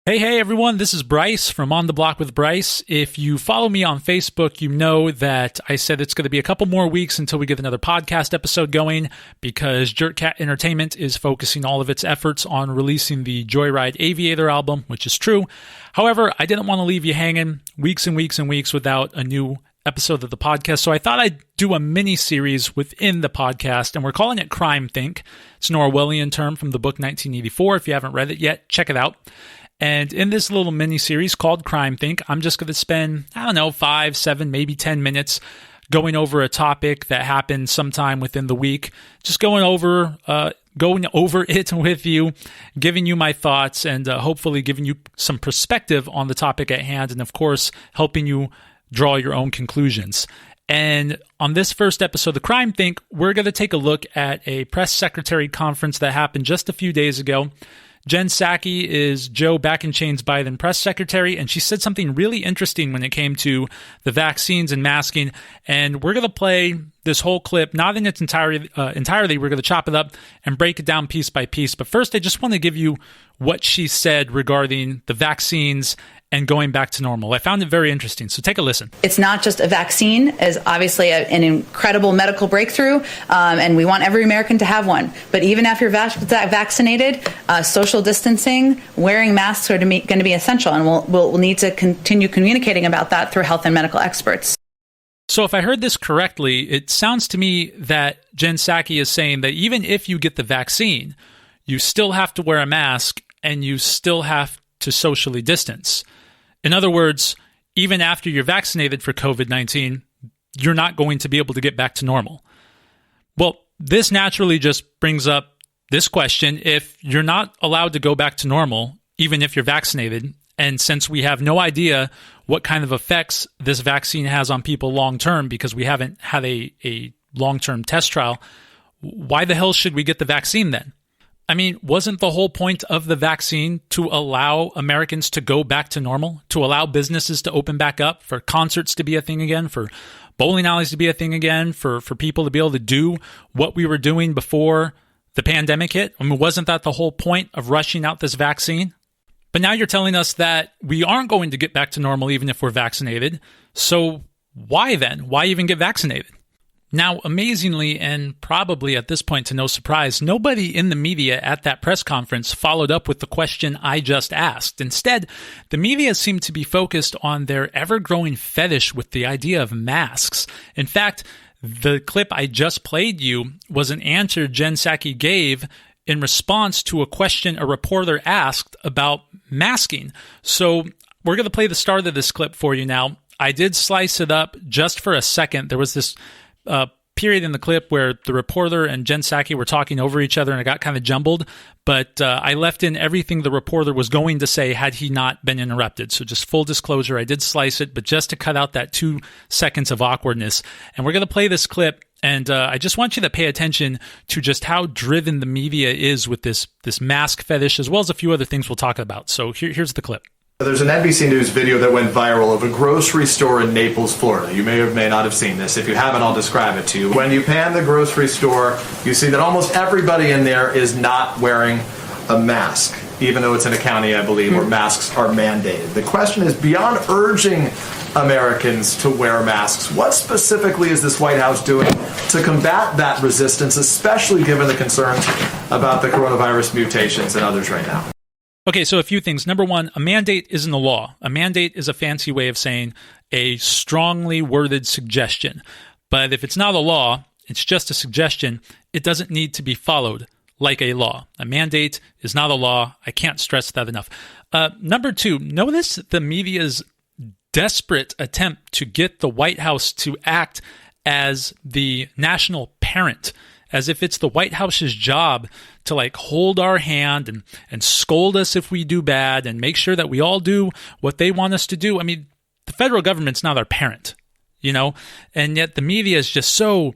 Hey everyone, this is Bryce from On the Block with Bryce. If you follow me on Facebook, you know that I said it's going to be a couple more weeks until we get another podcast episode going because Jerkcat Entertainment is focusing all of its efforts on releasing the Joyride Aviator album, which is true. However, I didn't want to leave you hanging weeks and weeks and weeks without a new episode of the podcast, so I thought I'd do a mini-series within the podcast, and we're calling it CrimeThink. It's an Orwellian term from the book 1984. If you haven't read it yet, check it out. And in this little mini-series called CrimeThink, I'm just going to spend, 5, 7, maybe 10 minutes going over a topic that happened sometime within the week. Just going over it with you, giving you my thoughts, and hopefully giving you some perspective on the topic at hand, and of course, helping you draw your own conclusions. And on this first episode of CrimeThink, we're going to take a look at a press secretary conference that happened just a few days ago. Jen Psaki is Joe Back-in-Chain's Biden press secretary, and she said something really interesting when it came to the vaccines and masking. And we're going to play this whole clip, not in its entirety. We're going to chop it up and break it down piece by piece. But first, I just want to give you what she said regarding the vaccines and going back to normal. I found it very interesting, so take a listen. It's not just a vaccine, as obviously an incredible medical breakthrough, and we want every American to have one. But even after you're vaccinated, social distancing, wearing masks are going to be essential, and we'll need to continue communicating about that through health and medical experts. So if I heard this correctly, it sounds to me that Jen Psaki is saying that even if you get the vaccine, you still have to wear a mask and you still have to socially distance. In other words, even after you're vaccinated for COVID-19, you're not going to be able to get back to normal. Well, this naturally just brings up this question. If you're not allowed to go back to normal, even if you're vaccinated, and since we have no idea what kind of effects this vaccine has on people long-term because we haven't had a long-term test trial, why the hell should we get the vaccine then? I mean, wasn't the whole point of the vaccine to allow Americans to go back to normal, to allow businesses to open back up, for concerts to be a thing again, for bowling alleys to be a thing again, for people to be able to do what we were doing before the pandemic hit? I mean, wasn't that the whole point of rushing out this vaccine? But now you're telling us that we aren't going to get back to normal even if we're vaccinated. So why then? Why even get vaccinated? Now, amazingly, and probably at this point to no surprise, nobody in the media at that press conference followed up with the question I just asked. Instead, the media seemed to be focused on their ever-growing fetish with the idea of masks. In fact, the clip I just played you was an answer Jen Psaki gave in response to a question a reporter asked about masking. So we're going to play the start of this clip for you now. I did slice it up just for a second. There was this period in the clip where the reporter and Jen Psaki were talking over each other and it got kind of jumbled, but I left in everything the reporter was going to say had he not been interrupted. So just full disclosure, I did slice it, but just to cut out that 2 seconds of awkwardness. And we're going to play this clip, and I just want you to pay attention to just how driven the media is with this mask fetish, as well as a few other things we'll talk about. So here's the clip. There's an NBC News video that went viral of a grocery store in Naples, Florida. You may or may not have seen this. If you haven't, I'll describe it to you. When you pan the grocery store, you see that almost everybody in there is not wearing a mask, even though it's in a county, I believe, where masks are mandated. The question is, beyond urging Americans to wear masks, what specifically is this White House doing to combat that resistance, especially given the concerns about the coronavirus mutations and others right now? Okay, so a few things. Number one, a mandate isn't a law. A mandate is a fancy way of saying a strongly worded suggestion. But if it's not a law, it's just a suggestion, it doesn't need to be followed like a law. A mandate is not a law. I can't stress that enough. Number two, notice the media's desperate attempt to get the White House to act as the national parent, as if it's the White House's job to hold our hand and scold us if we do bad and make sure that we all do what they want us to do. I mean, the federal government's not our parent, and yet the media is just so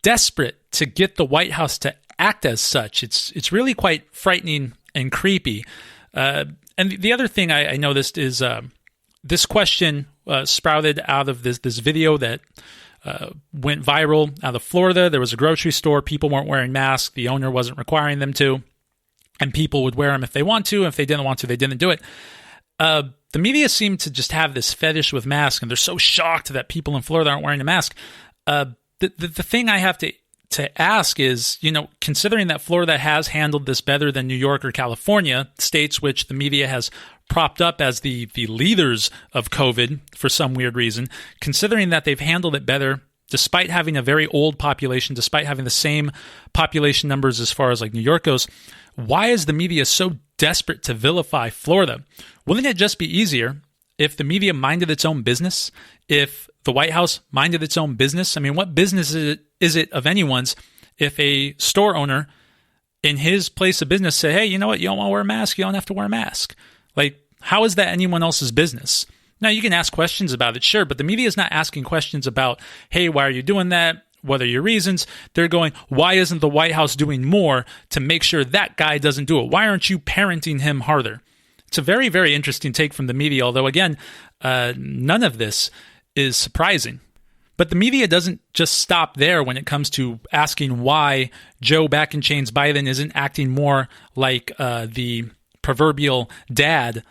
desperate to get the White House to act as such. It's really quite frightening and creepy. And the other thing I noticed is this question sprouted out of this video that went viral out of Florida. There was a grocery store. People weren't wearing masks. The owner wasn't requiring them to. and people would wear them if they want to. If they didn't want to, they didn't do it. The media seem to just have this fetish with masks, and they're so shocked that people in Florida aren't wearing a mask. The thing I have to ask is, considering that Florida has handled this better than New York or California, states which the media has propped up as the leaders of COVID for some weird reason, considering that they've handled it better despite having a very old population, despite having the same population numbers as far as like New York goes, why is the media so desperate to vilify Florida? Wouldn't it just be easier if the media minded its own business? If the White House minded its own business? I mean, what business is it of anyone's if a store owner in his place of business say, hey, you know what? You don't want to wear a mask? You don't have to wear a mask. Like, how is that anyone else's business? Now, you can ask questions about it, sure, but the media is not asking questions about, hey, why are you doing that? What are your reasons? They're going, why isn't the White House doing more to make sure that guy doesn't do it? Why aren't you parenting him harder? It's a very, very interesting take from the media, although, again, none of this is surprising. But the media doesn't just stop there when it comes to asking why Joe Back in Chains Biden isn't acting more like the proverbial dad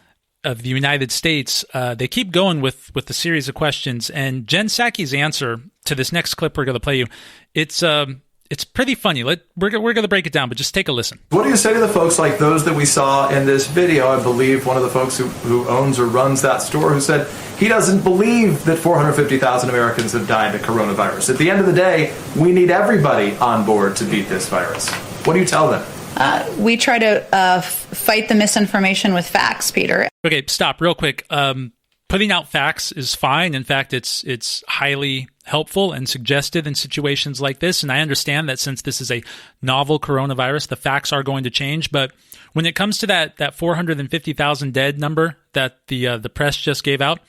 of the United States. They keep going with the series of questions, and Jen Psaki's answer to this next clip we're going to play you, it's pretty funny. We're going to break it down, but just take a listen. What do you say to the folks like those that we saw in this video? I believe one of the folks who owns or runs that store who said he doesn't believe that 450,000 Americans have died of coronavirus. At the end of the day, we need everybody on board to beat this virus. What do you tell them? We try to fight the misinformation with facts, Peter. Okay, stop real quick. Putting out facts is fine. In fact, it's highly helpful and suggestive in situations like this. And I understand that since this is a novel coronavirus, the facts are going to change. But when it comes to that 450,000 dead number that the press just gave out,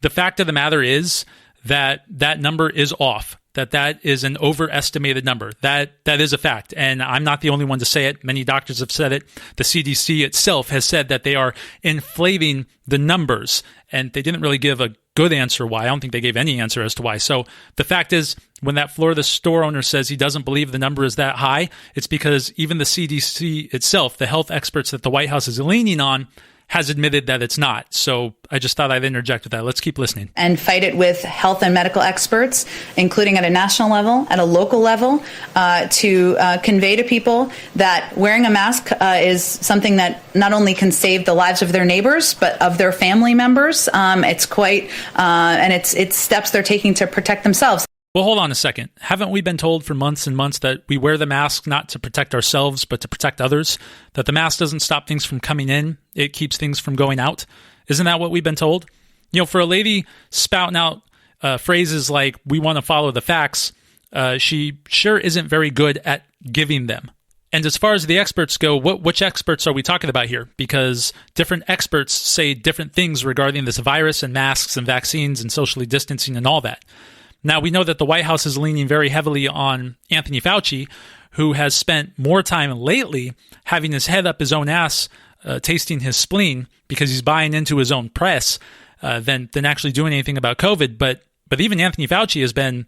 the fact of the matter is that number is off. That is an overestimated number. That is a fact. And I'm not the only one to say it. Many doctors have said it. The CDC itself has said that they are inflating the numbers. And they didn't really give a good answer why. I don't think they gave any answer as to why. So the fact is, when that Florida store owner says he doesn't believe the number is that high, it's because even the CDC itself, the health experts that the White House is leaning on, has admitted that it's not. So I just thought I'd interject with that. Let's keep listening. And fight it with health and medical experts, including at a national level, at a local level, to convey to people that wearing a mask is something that not only can save the lives of their neighbors, but of their family members. It's quite, and it's steps they're taking to protect themselves. Well, hold on a second. Haven't we been told for months and months that we wear the mask not to protect ourselves, but to protect others? That the mask doesn't stop things from coming in, it keeps things from going out? Isn't that what we've been told? For a lady spouting out phrases like, we want to follow the facts, she sure isn't very good at giving them. And as far as the experts go, which experts are we talking about here? Because different experts say different things regarding this virus and masks and vaccines and socially distancing and all that. Now, we know that the White House is leaning very heavily on Anthony Fauci, who has spent more time lately having his head up his own ass, tasting his spleen, because he's buying into his own press than actually doing anything about COVID. But even Anthony Fauci has been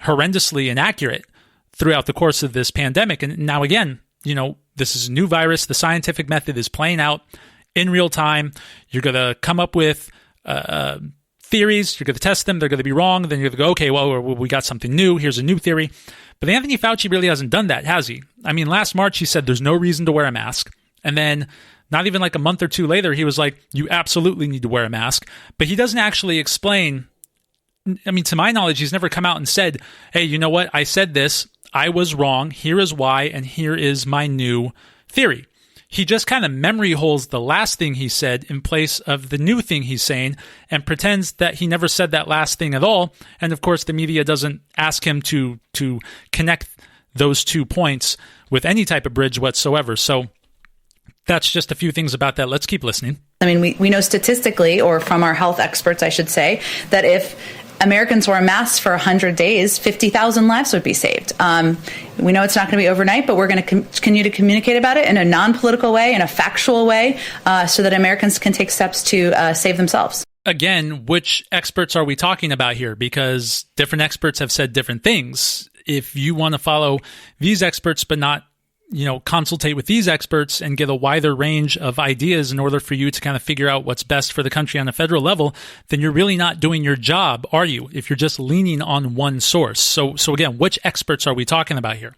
horrendously inaccurate throughout the course of this pandemic. And now, again, this is a new virus. The scientific method is playing out in real time. You're going to come up with theories, you're going to test them, they're going to be wrong, then you're going to go, okay, well, we got something new, here's a new theory. But Anthony Fauci really hasn't done that, has he? I mean, last March he said there's no reason to wear a mask, and then not even like a month or two later, he was like, you absolutely need to wear a mask. But he doesn't actually explain. I mean, to my knowledge, he's never come out and said, hey, you know what, I said this, I was wrong, here is why, and here is my new theory. He just kind of memory holes the last thing he said in place of the new thing he's saying and pretends that he never said that last thing at all. And of course, the media doesn't ask him to connect those 2 points with any type of bridge whatsoever. So that's just a few things about that. Let's keep listening. I mean, we know statistically, or from our health experts, I should say, that if Americans wore masks for 100 days, 50,000 lives would be saved. We know it's not going to be overnight, but we're going to continue to communicate about it in a non-political way, in a factual way, so that Americans can take steps to save themselves. Again, which experts are we talking about here? Because different experts have said different things. If you want to follow these experts but not consultate with these experts and get a wider range of ideas in order for you to kind of figure out what's best for the country on a federal level, then you're really not doing your job, are you? If you're just leaning on one source. So again, which experts are we talking about here?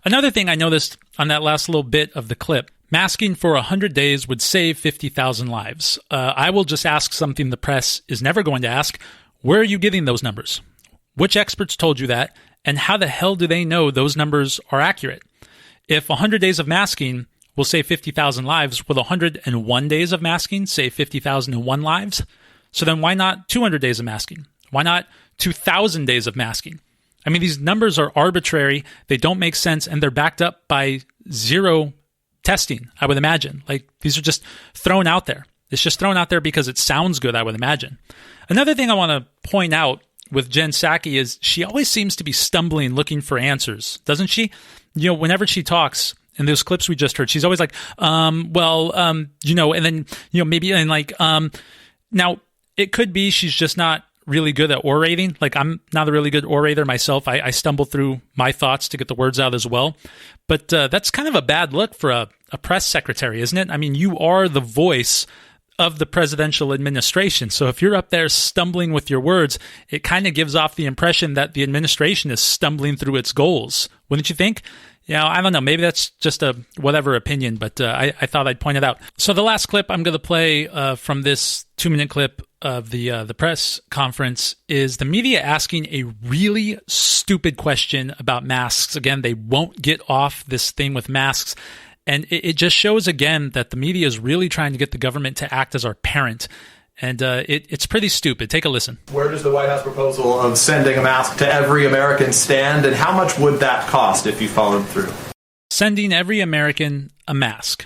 Another thing I noticed on that last little bit of the clip, masking for 100 days would save 50,000 lives. I will just ask something the press is never going to ask. Where are you getting those numbers? Which experts told you that? And how the hell do they know those numbers are accurate? If 100 days of masking will save 50,000 lives, will 101 days of masking save 50,001 lives? So then why not 200 days of masking? Why not 2,000 days of masking? I mean, these numbers are arbitrary, they don't make sense, and they're backed up by zero testing, I would imagine. Like, these are just thrown out there. It's just thrown out there because it sounds good, I would imagine. Another thing I want to point out with Jen Psaki is she always seems to be stumbling looking for answers, doesn't she? Whenever she talks in those clips we just heard, she's always like, and then, maybe, and like, now it could be she's just not really good at orating. Like, I'm not a really good orator myself. I stumble through my thoughts to get the words out as well. But that's kind of a bad look for a press secretary, isn't it? I mean, you are the voice of the presidential administration. So if you're up there stumbling with your words, it kind of gives off the impression that the administration is stumbling through its goals. Wouldn't you think? I don't know. Maybe that's just a whatever opinion, but I thought I'd point it out. So the last clip I'm going to play from this 2-minute clip of the press conference is the media asking a really stupid question about masks. Again, they won't get off this thing with masks. And it just shows again that the media is really trying to get the government to act as our parent. And it's pretty stupid. Take a listen. Where does the White House proposal of sending a mask to every American stand, and how much would that cost if you followed through? Sending every American a mask.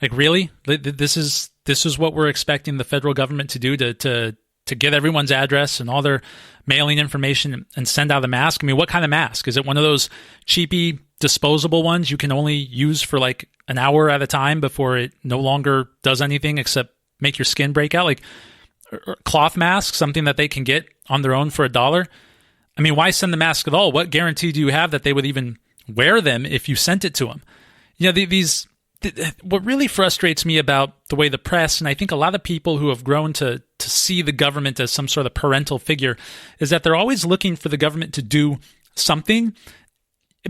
Like, really? This is what we're expecting the federal government to do to get everyone's address and all their mailing information and send out a mask? I mean, what kind of mask? Is it one of those cheapy disposable ones you can only use for like an hour at a time before it no longer does anything except make your skin break out? Like a cloth mask, something that they can get on their own for $1. I mean, why send the mask at all? What guarantee do you have that they would even wear them if you sent it to them? What really frustrates me about the way the press, and I think a lot of people who have grown to see the government as some sort of parental figure, is that they're always looking for the government to do something,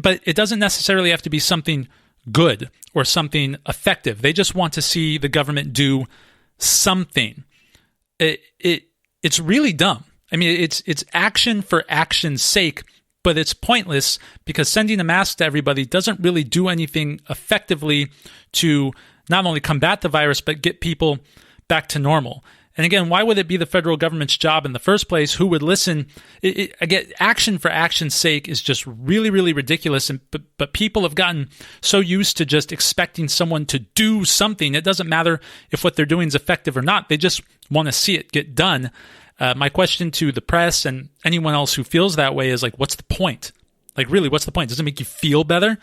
but it doesn't necessarily have to be something good or something effective. They just want to see the government do something. It's really dumb. I mean, it's action for action's sake, but it's pointless because sending a mask to everybody doesn't really do anything effectively to not only combat the virus, but get people back to normal. And again, why would it be the federal government's job in the first place? Who would listen? Again, action for action's sake is just really, really ridiculous. But people have gotten so used to just expecting someone to do something. It doesn't matter if what they're doing is effective or not. They just want to see it get done. My question to the press and anyone else who feels that way is like, what's the point? Like, really, what's the point? Does it make you feel better?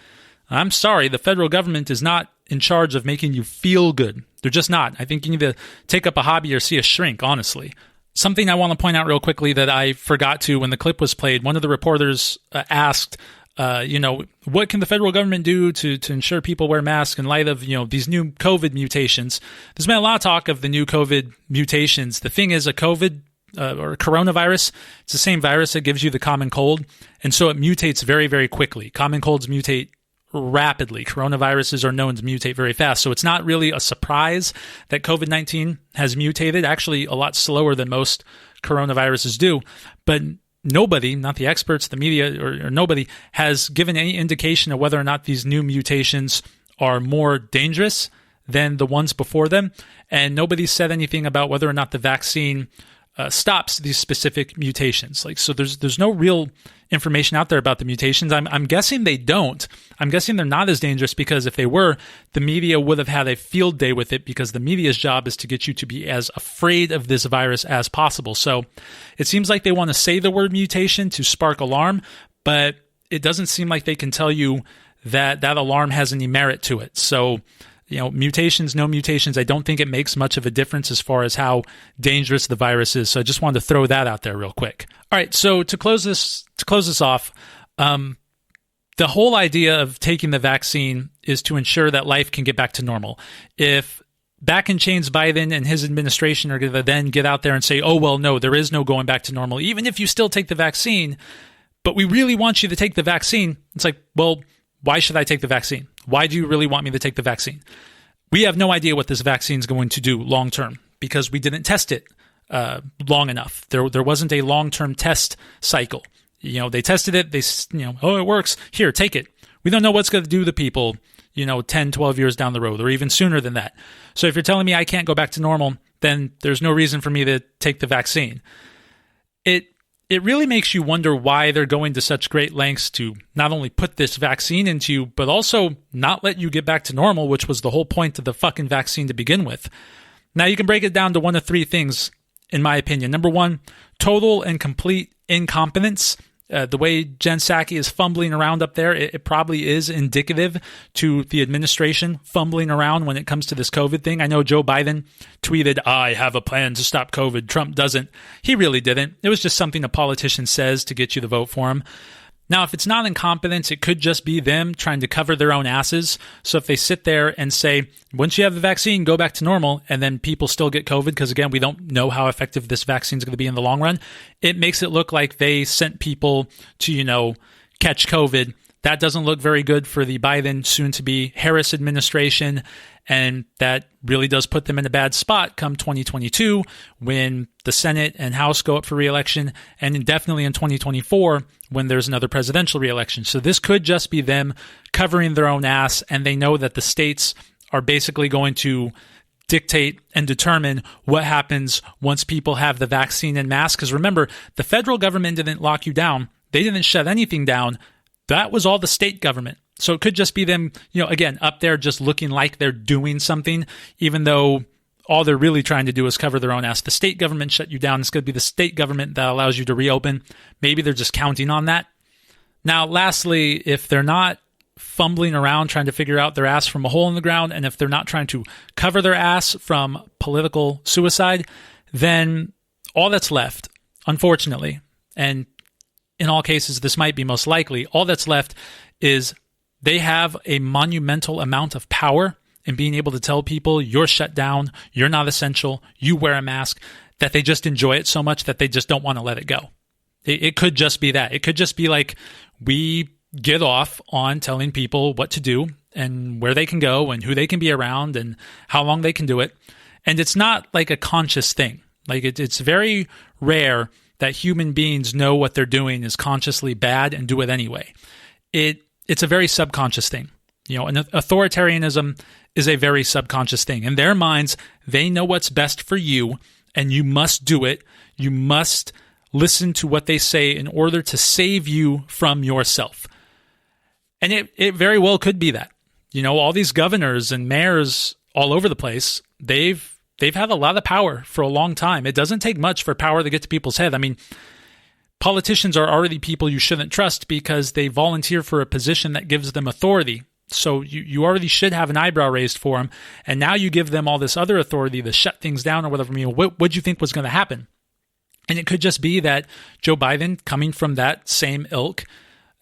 I'm sorry, the federal government is not in charge of making you feel good. They're just not. I think you need to take up a hobby or see a shrink, honestly. Something I want to point out real quickly that I forgot to when the clip was played, one of the reporters asked, what can the federal government do to ensure people wear masks in light of, these new COVID mutations? There's been a lot of talk of the new COVID mutations. The thing is, a COVID or coronavirus, it's the same virus that gives you the common cold, and so it mutates very, very quickly. Common colds mutate rapidly. Coronaviruses are known to mutate very fast, so it's not really a surprise that COVID-19 has mutated, actually a lot slower than most coronaviruses do, but nobody, not the experts, the media, or nobody, has given any indication of whether or not these new mutations are more dangerous than the ones before them, and nobody said anything about whether or not the vaccine stops these specific mutations. So there's no real information out there about the mutations. I'm guessing they don't. I'm guessing they're not as dangerous because if they were, the media would have had a field day with it because the media's job is to get you to be as afraid of this virus as possible. So it seems like they want to say the word mutation to spark alarm, but it doesn't seem like they can tell you that that alarm has any merit to it. So mutations, no mutations, I don't think it makes much of a difference as far as how dangerous the virus is. So I just wanted to throw that out there real quick. All right, so to close this off, The whole idea of taking the vaccine is to ensure that life can get back to normal. If back in chains Biden and his administration are going to then get out there and say, oh, well, no, there is no going back to normal, even if you still take the vaccine, but we really want you to take the vaccine. It's like, well, why should I take the vaccine? Why do you really want me to take the vaccine? We have no idea what this vaccine is going to do long term because we didn't test it long enough. There wasn't a long-term test cycle. They tested it. Oh, it works. Here, take it. We don't know what's going to do to people, 10, 12 years down the road, or even sooner than that. So if you're telling me I can't go back to normal, then there's no reason for me to take the vaccine. It really makes you wonder why they're going to such great lengths to not only put this vaccine into you, but also not let you get back to normal, which was the whole point of the fucking vaccine to begin with. Now, you can break it down to one of three things, in my opinion. Number one, total and complete incompetence. The way Jen Psaki is fumbling around up there, it probably is indicative to the administration fumbling around when it comes to this COVID thing. I know Joe Biden tweeted, I have a plan to stop COVID. Trump doesn't. He really didn't. It was just something a politician says to get you to vote for him. Now, if it's not incompetence, it could just be them trying to cover their own asses. So if they sit there and say, once you have the vaccine, go back to normal, and then people still get COVID, because again, we don't know how effective this vaccine is going to be in the long run, it makes it look like they sent people to, catch COVID. That doesn't look very good for the Biden, soon-to-be Harris administration, and that really does put them in a bad spot come 2022 when the Senate and House go up for re-election, and definitely in 2024 when there's another presidential re-election. So this could just be them covering their own ass, and they know that the states are basically going to dictate and determine what happens once people have the vaccine en masse. Because remember, the federal government didn't lock you down. They didn't shut anything down. That was all the state government. So it could just be them, again, up there just looking like they're doing something, even though all they're really trying to do is cover their own ass. The state government shut you down. It's going to be the state government that allows you to reopen. Maybe they're just counting on that. Now, lastly, if they're not fumbling around trying to figure out their ass from a hole in the ground, and if they're not trying to cover their ass from political suicide, then all that's left, unfortunately, and in all cases, this might be most likely, all that's left is they have a monumental amount of power in being able to tell people you're shut down, you're not essential, you wear a mask, that they just enjoy it so much that they just don't want to let it go. It could just be that. It could just be like, we get off on telling people what to do and where they can go and who they can be around and how long they can do it. And it's not like a conscious thing. Like it's very rare that human beings know what they're doing is consciously bad and do it anyway. It's a very subconscious thing. And authoritarianism is a very subconscious thing. In their minds, they know what's best for you, and you must do it. You must listen to what they say in order to save you from yourself. And it very well could be that. All these governors and mayors all over the place, they've had a lot of power for a long time. It doesn't take much for power to get to people's head. I mean, politicians are already people you shouldn't trust because they volunteer for a position that gives them authority. So you already should have an eyebrow raised for them. And now you give them all this other authority to shut things down or whatever. What do you think was going to happen? And it could just be that Joe Biden, coming from that same ilk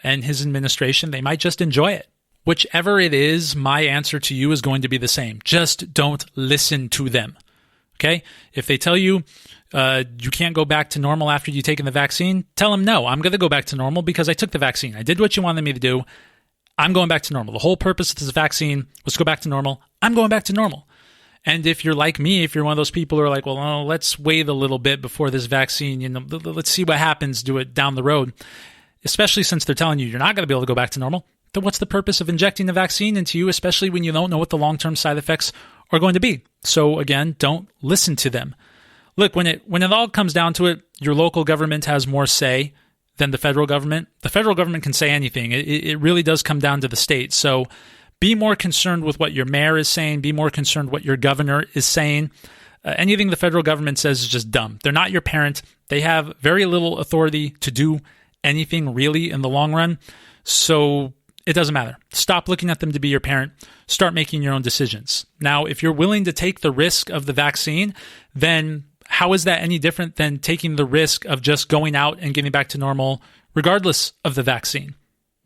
and his administration, they might just enjoy it. Whichever it is, my answer to you is going to be the same. Just don't listen to them. Okay? If they tell you you can't go back to normal after you've taken the vaccine, tell them, no, I'm going to go back to normal because I took the vaccine. I did what you wanted me to do. I'm going back to normal. The whole purpose of this vaccine was to go back to normal. I'm going back to normal. And if you're like me, if you're one of those people who are like, well, let's wait a little bit before this vaccine, let's see what happens, do it down the road, especially since they're telling you you're not going to be able to go back to normal, then what's the purpose of injecting the vaccine into you, especially when you don't know what the long-term side effects are going to be? So again, don't listen to them. Look, when it all comes down to it, your local government has more say than the federal government. The federal government can say anything. It really does come down to the state. So be more concerned with what your mayor is saying. Be more concerned what your governor is saying. Anything the federal government says is just dumb. They're not your parent. They have very little authority to do anything really in the long run. So it doesn't matter. Stop looking at them to be your parent. Start making your own decisions. Now, if you're willing to take the risk of the vaccine, then how is that any different than taking the risk of just going out and getting back to normal regardless of the vaccine?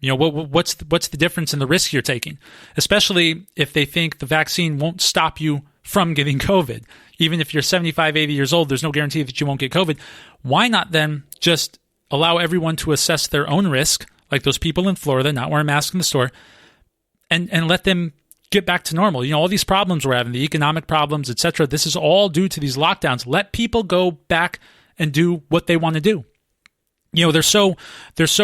What's the difference in the risk you're taking? Especially if they think the vaccine won't stop you from getting COVID. Even if you're 75, 80 years old, there's no guarantee that you won't get COVID. Why not then just allow everyone to assess their own risk, like those people in Florida not wearing masks in the store, and let them get back to normal? All these problems we're having, the economic problems, etc., this is all due to these lockdowns. Let people go back and do what they want to do. They're so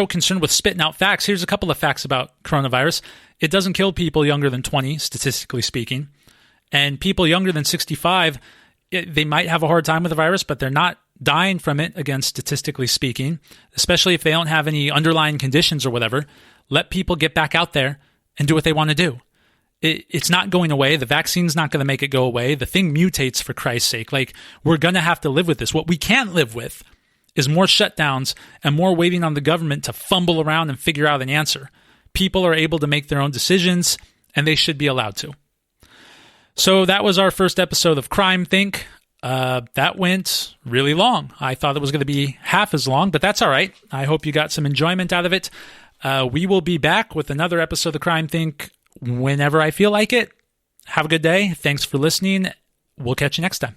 concerned with spitting out facts. Here's a couple of facts about coronavirus. It doesn't kill people younger than 20, statistically speaking. And people younger than 65, they might have a hard time with the virus, but they're not dying from it, again, statistically speaking, especially if they don't have any underlying conditions or whatever. Let people get back out there and do what they want to do. It's not going away. The vaccine's not going to make it go away. The thing mutates, for Christ's sake. We're going to have to live with this. What we can't live with is more shutdowns and more waiting on the government to fumble around and figure out an answer. People are able to make their own decisions, and they should be allowed to. So that was our first episode of CrimeThink. That went really long. I thought it was going to be half as long, but that's all right. I hope you got some enjoyment out of it. We will be back with another episode of CrimeThink whenever I feel like it. Have a good day. Thanks for listening. We'll catch you next time.